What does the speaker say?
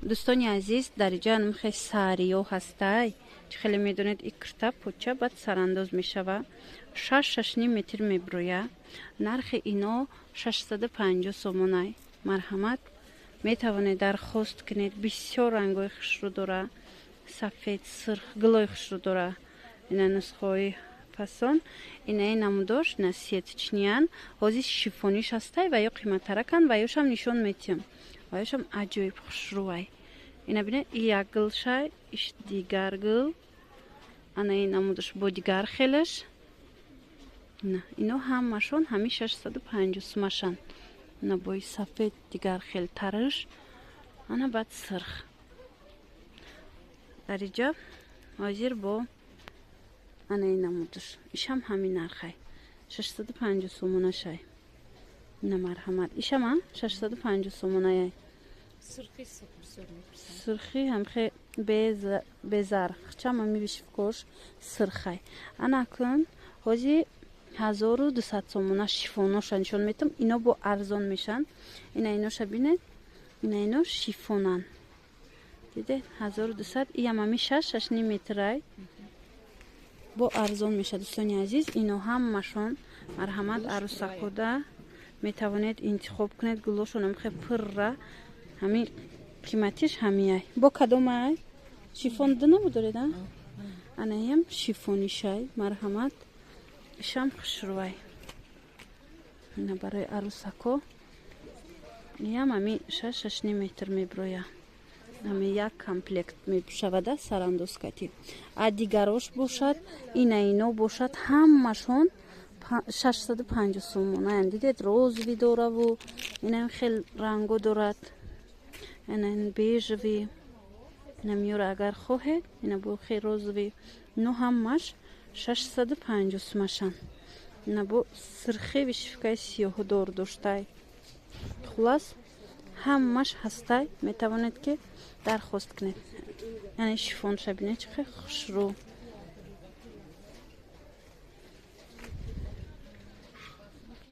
دوستانی عزیز در اینجا نمخ ساریو هسته چه خیلی میدونید این کرتا پوچه بعد سرانداز میشوه 6 متر میبرویه. نرخ اینو 650 سومونای. مرحمت میتوانید درخواست کنید. بسیار رنگای خوش رو داره، سفید سرخ گلای خوش رو داره. این نسخه پسان این نموداش نسیتچنیان حاضی شیفونیش هسته و یا قیمت ترکن و یاش هم نشون میتیم و یاش هم عجایب خوش روی. اینا بینه یک گل شای ایش دیگر گل انا این نموداش با دیگر خیلش نه اینو همشون همی 650 سومشن. نه بای سفید دیگر خیل ترش انا بعد سرخ در اینجا حاضر با انا این نمودش ایش هم همین نرخه 650 سومونه شای. نه مرحمت ایش هم 650 سومونه. سرخی هم خیلی بزرگ چما میبیش فکرش سرخی انا کن حاجی 1200 سومونه شیفوناش نشون میتم. اینا با ارزان میشن. ایناش ببینید اینا شیفونن دیده 1200 ای هم 6 مترای با ارزان میشه. دوستان عزیز اینا همشون مرحمت عروسکودا میتوانید انتخاب کنید. گلاشون هم خیلی پر همین قیمتیش همیه. با کدوم ای شیفون دنه بودارید انا هم شیفونی شای مرحمت شام خوش روی. اینا برای عروسکو هم همین 6 متر میبرویه. همین یک کامپلکت میشود سرانداز کتی. دیگراش باشد اینا باشد همشون 650 سومونه. دیدید روزوی داره و اینا خیلی رنگو دارد. اینا بیژوی اینا میاره اگر خواهید اینا با خیلی روزوی نو همش 650 سومشن. اینا با سرخی وشفکای سیاه دار داشته. خلاص همش هسته میتوانید که درخواست کنید. یعنی شیفون شبینه چه خوش رو